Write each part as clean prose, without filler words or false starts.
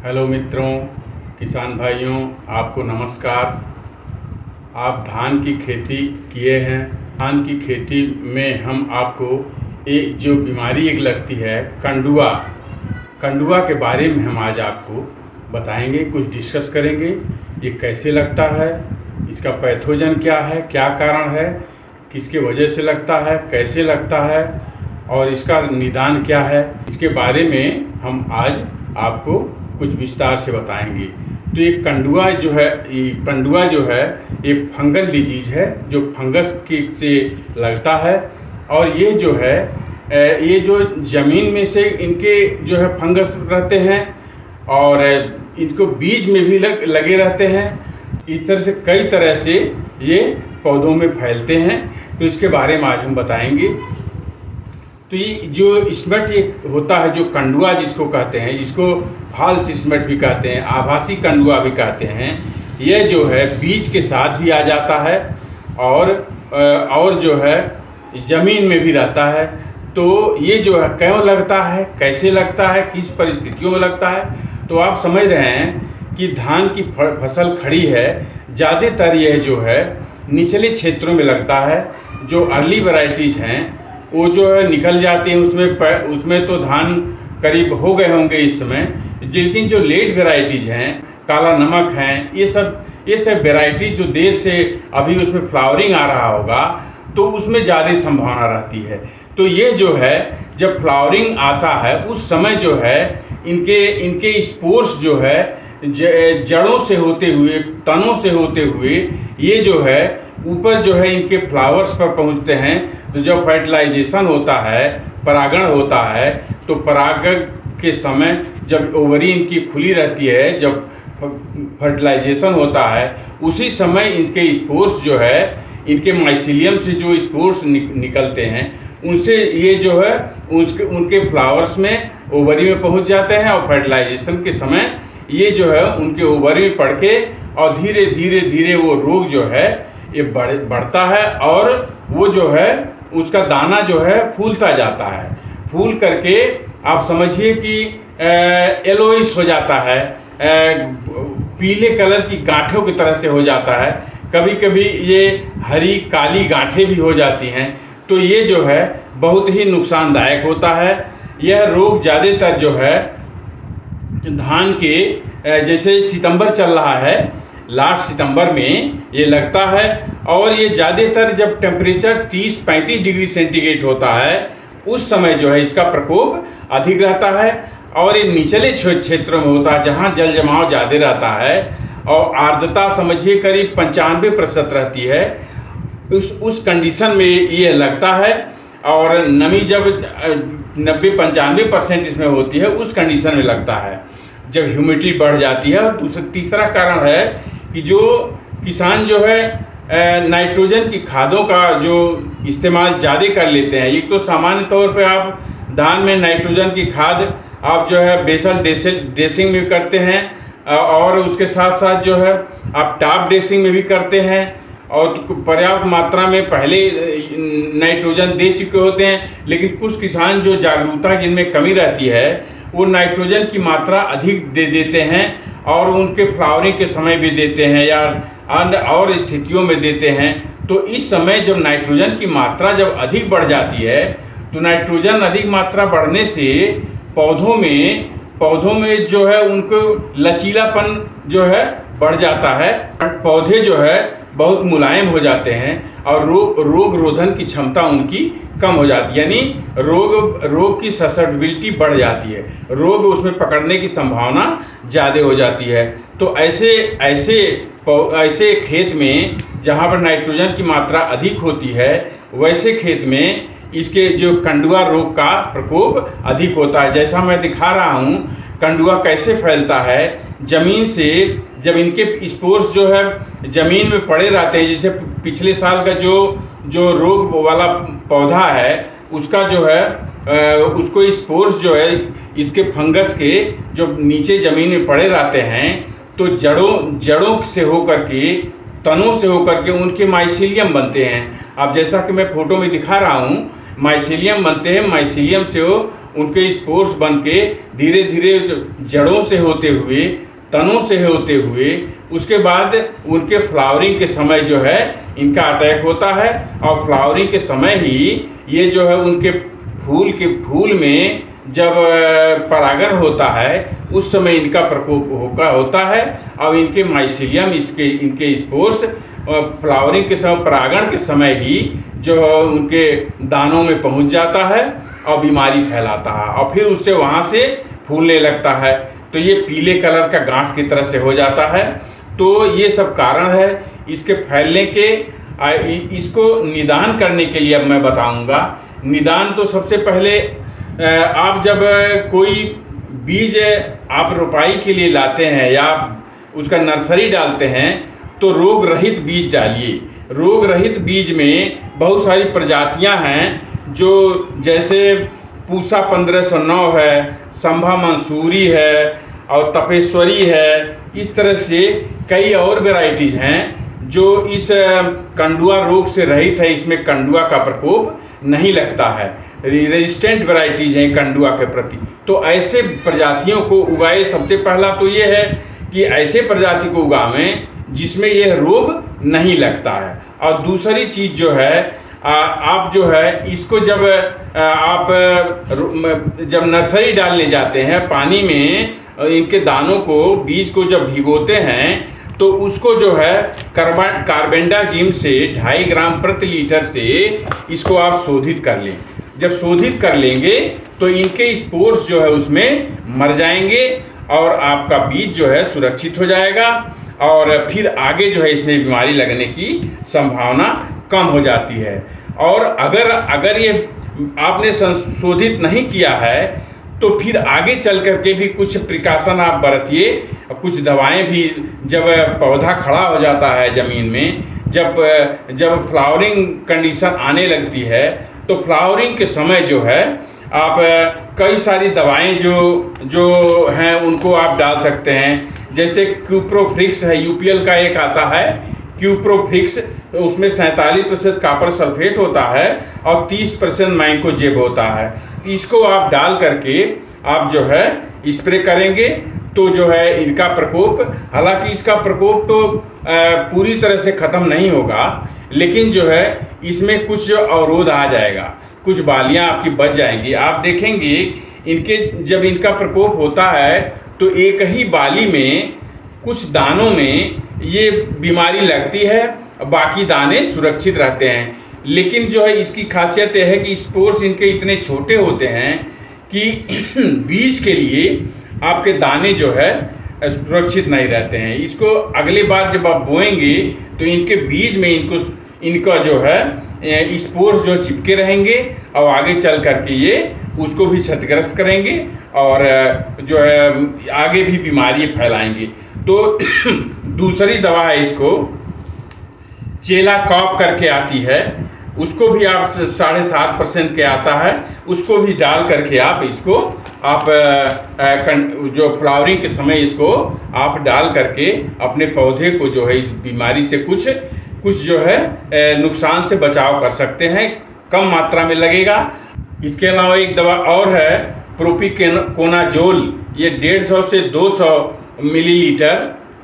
Hello मित्रों, किसान भाइयों, आपको नमस्कार। आप धान की खेती किए हैं। धान की खेती में हम आपको एक जो बीमारी एक लगती है कंडुआ के बारे में हम आज आपको बताएंगे, कुछ डिस्कस करेंगे। ये कैसे लगता है, इसका पैथोजन क्या है, क्या कारण है, किसके वजह से लगता है, कैसे लगता है और इसका निदान क्या है, इसके बारे में हम आज आपको कुछ विस्तार से बताएंगे। तो ये कंडुआ जो है ये फंगल डिजीज है जो फंगस के से लगता है। और ये जो है ये जो ज़मीन में से इनके जो है फंगस रहते हैं और इनको बीज में भी लगे रहते हैं। इस तरह से कई तरह से ये पौधों में फैलते हैं। तो इसके बारे में आज हम बताएंगे। तो ये जो स्मट ये होता है, जो कंडुआ जिसको कहते हैं, जिसको फॉल्स स्मट भी कहते हैं, आभासी कंडुआ भी कहते हैं, यह जो है बीज के साथ भी आ जाता है और जो है ज़मीन में भी रहता है। तो ये जो है क्यों लगता है, कैसे लगता है, किस परिस्थितियों में लगता है, तो आप समझ रहे हैं कि धान की फसल खड़ी है, ज़्यादातर यह जो है निचले क्षेत्रों में लगता है। जो अर्ली वैरायटीज़ हैं वो जो है निकल जाती हैं, उसमें तो धान करीब हो गए होंगे इस समय। लेकिन जो लेट वैरायटीज़ हैं, काला नमक हैं, ये सब वैरायटी जो देर से अभी उसमें फ्लावरिंग आ रहा होगा तो उसमें ज़्यादा संभावना रहती है। तो ये जो है जब फ्लावरिंग आता है उस समय जो है इनके स्पोर्स जो है जड़ों से होते हुए, तनों से होते हुए ये जो है ऊपर जो है इनके फ्लावर्स पर पहुंचते हैं। तो जब फर्टिलाइजेशन होता है, परागण होता है, तो परागण के समय जब ओवरी इनकी खुली रहती है, जब फर्टिलाइजेशन होता है, उसी समय इनके स्पोर्स जो है, इनके माइसीलियम से जो स्पोर्स निकलते हैं, उनसे ये जो है उनके फ्लावर्स में, ओवरी में पहुंच जाते हैं। और फर्टिलाइजेशन के समय ये जो है उनके ओवरी में पड़ के और धीरे धीरे वो रोग जो है ये बढ़ता है और वो जो है उसका दाना जो है फूलता जाता है। फूल करके आप समझिए कि येलोइश हो जाता है, पीले कलर की गांठों की तरह से हो जाता है। कभी कभी ये हरी काली गांठें भी हो जाती हैं। तो ये जो है बहुत ही नुकसानदायक होता है। यह रोग ज़्यादातर जो है धान के जैसे सितंबर चल रहा है, लास्ट सितंबर में ये लगता है। और ये ज़्यादातर जब टेम्परेचर 30-35 डिग्री सेंटीग्रेड होता है उस समय जो है इसका प्रकोप अधिक रहता है। और ये निचले क्षेत्रों में होता है जहाँ जल जमाव ज़्यादा रहता है और आर्द्रता समझिए करीब 95% रहती है। उस कंडीशन में ये लगता है। और नमी जब 90-95% इसमें होती है उस कंडीशन में लगता है, जब ह्यूमिडिटी बढ़ जाती है। और तीसरा कारण है कि जो किसान जो है नाइट्रोजन की खादों का जो इस्तेमाल ज़्यादा कर लेते हैं। एक तो सामान्य तौर पे आप धान में नाइट्रोजन की खाद आप जो है बेसल ड्रेसिंग में करते हैं और उसके साथ साथ जो है आप टॉप ड्रेसिंग में भी करते हैं और पर्याप्त मात्रा में पहले नाइट्रोजन दे चुके होते हैं। लेकिन कुछ किसान जो जागरूकता जिनमें कमी रहती है वो नाइट्रोजन की मात्रा अधिक दे देते हैं और उनके फ्लावरिंग के समय भी देते हैं या अन्य और स्थितियों में देते हैं। तो इस समय जब नाइट्रोजन की मात्रा जब अधिक बढ़ जाती है तो नाइट्रोजन अधिक मात्रा बढ़ने से पौधों में जो है उनको लचीलापन जो है बढ़ जाता है। पौधे जो है बहुत मुलायम हो जाते हैं और रोग रोधन की क्षमता उनकी कम हो जाती है, यानी रोग की ससेप्टिबिलिटी बढ़ जाती है, रोग उसमें पकड़ने की संभावना ज़्यादा हो जाती है। तो ऐसे खेत में जहाँ पर नाइट्रोजन की मात्रा अधिक होती है वैसे खेत में इसके जो कंडुआ रोग का प्रकोप अधिक होता है। जैसा मैं दिखा रहा हूँ कंडुआ कैसे फैलता है, ज़मीन से जब इनके स्पोर्स जो है ज़मीन में पड़े रहते हैं। जैसे पिछले साल का जो रोग वाला पौधा है उसका जो है उसको स्पोर्स जो है इसके फंगस के जो नीचे ज़मीन में पड़े रहते हैं तो जड़ों से होकर के, तनों से होकर के उनके माइसीलियम बनते हैं। अब जैसा कि मैं फोटो में दिखा रहा हूँ माइसीलियम बनते हैं, माइसीलियम से उनके स्पोर्स बन के धीरे धीरे जड़ों से होते हुए, तनों से होते हुए, उसके बाद उनके फ्लावरिंग के समय जो है इनका अटैक होता है। और फ्लावरिंग के समय ही ये जो है उनके फूल में जब परागण होता है उस समय इनका प्रकोप होता है। और इनके माइसीलियम इनके स्पोर्स फ्लावरिंग के समय, परागण के समय ही जो उनके दानों में पहुंच जाता है और बीमारी फैलाता है और फिर उससे वहाँ से फूलने लगता है। तो ये पीले कलर का गांठ की तरह से हो जाता है। तो ये सब कारण है इसके फैलने के। इसको निदान करने के लिए अब मैं बताऊंगा। निदान तो सबसे पहले आप जब कोई बीज आप रोपाई के लिए लाते हैं या उसका नर्सरी डालते हैं तो रोग रहित बीज डालिए। रोग रहित बीज में बहुत सारी प्रजातियां हैं, जो जैसे पूसा 1509 है, संभा मंसूरी है और तपेश्वरी है। इस तरह से कई और वैरायटीज हैं जो इस कंडुआ रोग से रहित है। इसमें कंडुआ का प्रकोप नहीं लगता है, रेजिस्टेंट वैरायटीज हैं कंडुआ के प्रति। तो ऐसे प्रजातियों को उगाए। सबसे पहला तो ये है कि ऐसे प्रजाति को उगावें जिसमें यह रोग नहीं लगता है। और दूसरी चीज़ जो है, आप जो है इसको जब जब नर्सरी डालने जाते हैं पानी में, इनके दानों को, बीज को जब भिगोते हैं तो उसको जो है कार्बेंडाजिम से 2.5 ग्राम प्रति लीटर से इसको आप शोधित कर लें। जब शोधित कर लेंगे तो इनके स्पोर्स जो है उसमें मर जाएंगे और आपका बीज जो है सुरक्षित हो जाएगा और फिर आगे जो है इसमें बीमारी लगने की संभावना कम हो जाती है। और अगर ये आपने संशोधित नहीं किया है तो फिर आगे चल करके भी कुछ प्रिकॉशन आप बरतिए। कुछ दवाएं भी, जब पौधा खड़ा हो जाता है ज़मीन में, जब फ्लावरिंग कंडीशन आने लगती है तो फ्लावरिंग के समय जो है आप कई सारी दवाएं जो हैं उनको आप डाल सकते हैं। जैसे क्यूप्रोफ्रिक्स है, यूपीएल का एक आता है क्यूप्रोफ्रिक्स, उसमें 47% कॉपर सल्फेट होता है और 30% मैंकोजेब होता है। इसको आप डाल करके आप जो है स्प्रे करेंगे तो जो है इनका प्रकोप, हालांकि इसका प्रकोप तो पूरी तरह से ख़त्म नहीं होगा, लेकिन जो है इसमें कुछ अवरोध आ जाएगा, कुछ बालियां आपकी बच जाएंगी। आप देखेंगे जब इनका प्रकोप होता है तो एक ही बाली में कुछ दानों में ये बीमारी लगती है, बाकी दाने सुरक्षित रहते हैं। लेकिन जो है इसकी खासियत यह है कि स्पोर्स इनके इतने छोटे होते हैं कि बीज के लिए आपके दाने जो है सुरक्षित नहीं रहते हैं। इसको अगले बार जब आप बोएंगे तो इनके बीज में इनका जो है स्पोर्स जो चिपके रहेंगे और आगे चल करके ये उसको भी क्षतिग्रस्त करेंगे और जो है आगे भी बीमारी फैलाएंगे। तो दूसरी दवा है, इसको चेला कॉप करके आती है, उसको भी आप 7.5% के आता है, उसको भी डाल करके आप इसको जो फ्लावरिंग के समय इसको आप डाल करके अपने पौधे को जो है इस बीमारी से कुछ जो है नुकसान से बचाव कर सकते हैं, कम मात्रा में लगेगा। इसके अलावा एक दवा और है प्रोपिकोनाजोल। ये 150 से 200 मिलीलीटर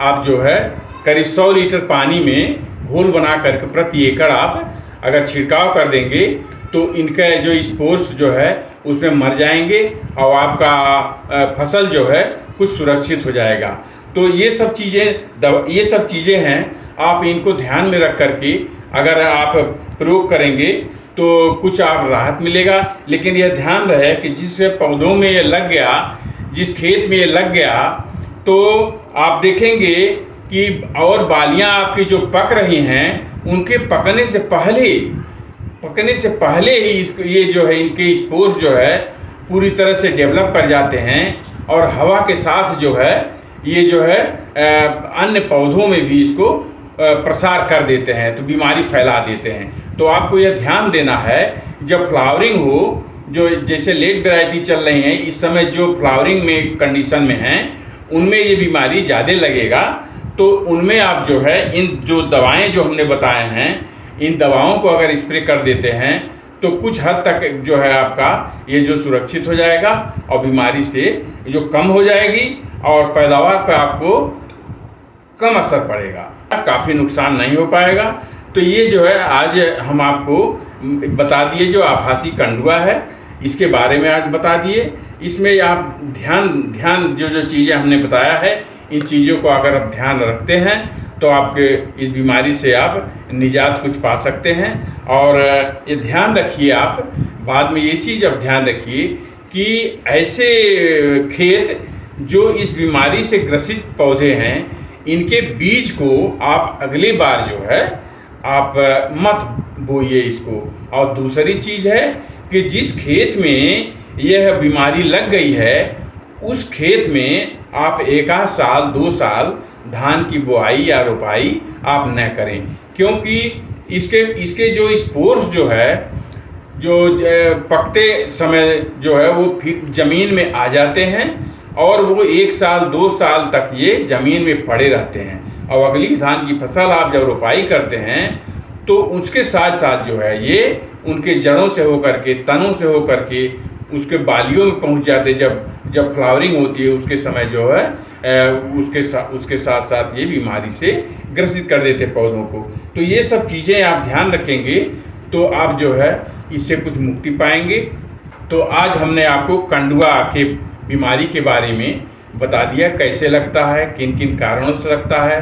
आप जो है करीब 100 लीटर पानी में घोल बना करके प्रति एकड़ आप अगर छिड़काव कर देंगे तो इनका जो स्पोर्स जो है उसमें मर जाएंगे और आपका फसल जो है कुछ सुरक्षित हो जाएगा। तो ये सब चीज़ें हैं, आप इनको ध्यान में रख करके अगर आप प्रयोग करेंगे तो कुछ आप राहत मिलेगा। लेकिन यह ध्यान रहे कि जिस पौधों में ये लग गया, जिस खेत में ये लग गया, तो आप देखेंगे कि और बालियां आपकी जो पक रही हैं उनके पकने से पहले ही ये जो है इनके स्पोर जो है पूरी तरह से डेवलप कर जाते हैं और हवा के साथ जो है ये जो है अन्य पौधों में भी इसको प्रसार कर देते हैं, तो बीमारी फैला देते हैं। तो आपको यह ध्यान देना है जब फ्लावरिंग हो, जो जैसे लेट वैरायटी चल रही हैं इस समय जो फ्लावरिंग में कंडीशन में हैं उनमें ये बीमारी ज़्यादा लगेगा। तो उनमें आप जो है इन जो दवाएं जो हमने बताए हैं इन दवाओं को अगर स्प्रे कर देते हैं तो तो कुछ हद तक जो है आपका ये जो सुरक्षित हो जाएगा और बीमारी से जो कम हो जाएगी और पैदावार पर आपको कम असर पड़ेगा, काफ़ी नुकसान नहीं हो पाएगा। तो ये जो है आज हम आपको बता दिए, जो आभासी कंडुआ है इसके बारे में आज बता दिए। इसमें आप ध्यान जो चीज़ें हमने बताया है, इन चीज़ों को अगर आप ध्यान रखते हैं तो आपके इस बीमारी से आप निजात कुछ पा सकते हैं। और ये ध्यान रखिए, आप बाद में ये चीज़ आप ध्यान रखिए कि ऐसे खेत जो इस बीमारी से ग्रसित पौधे हैं, इनके बीज को आप अगली बार जो है आप मत बोइए इसको। और दूसरी चीज़ है कि जिस खेत में यह बीमारी लग गई है उस खेत में आप 1 आध साल 2 साल धान की बुआई या रोपाई आप न करें, क्योंकि इसके जो स्पोर्स जो है जो पकते समय जो है वो फिर ज़मीन में आ जाते हैं और वो 1 साल 2 साल तक ये ज़मीन में पड़े रहते हैं। और अगली धान की फसल आप जब रोपाई करते हैं तो उसके साथ साथ जो है ये उनके जड़ों से होकर के, तनों से होकर के उसके बालियों में पहुंच जाते। जब फ्लावरिंग होती है उसके समय जो है उसके साथ साथ ये बीमारी से ग्रसित कर देते पौधों को। तो ये सब चीज़ें आप ध्यान रखेंगे तो आप जो है इससे कुछ मुक्ति पाएंगे। तो आज हमने आपको कंडुआ के बीमारी के बारे में बता दिया, कैसे लगता है, किन किन कारणों से लगता है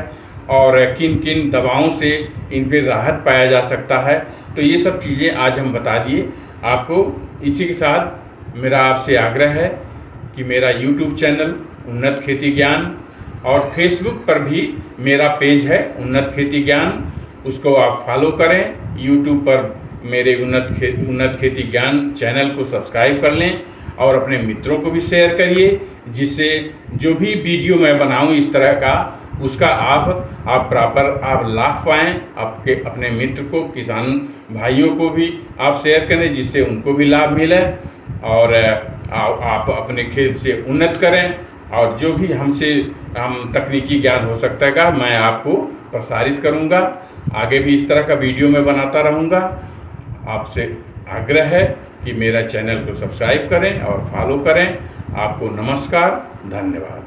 और किन किन दवाओं से इन पर राहत पाया जा सकता है। तो ये सब चीज़ें आज हम बता दिए आपको। इसी के साथ मेरा आपसे आग्रह है कि मेरा YouTube चैनल उन्नत खेती ज्ञान और फेसबुक पर भी मेरा पेज है उन्नत खेती ज्ञान, उसको आप फॉलो करें। YouTube पर मेरे उन्नत खेती ज्ञान चैनल को सब्सक्राइब कर लें और अपने मित्रों को भी शेयर करिए, जिससे जो भी वीडियो मैं बनाऊं इस तरह का उसका आप प्रॉपर लाभ पाएँ। अपने मित्र को, किसान भाइयों को भी आप शेयर करें, जिससे उनको भी लाभ मिले और आप अपने खेत से उन्नत करें। और जो भी हम तकनीकी ज्ञान हो सकता है मैं आपको प्रसारित करूंगा। आगे भी इस तरह का वीडियो मैं बनाता रहूंगा। आपसे आग्रह है कि मेरा चैनल को सब्सक्राइब करें और फॉलो करें। आपको नमस्कार, धन्यवाद।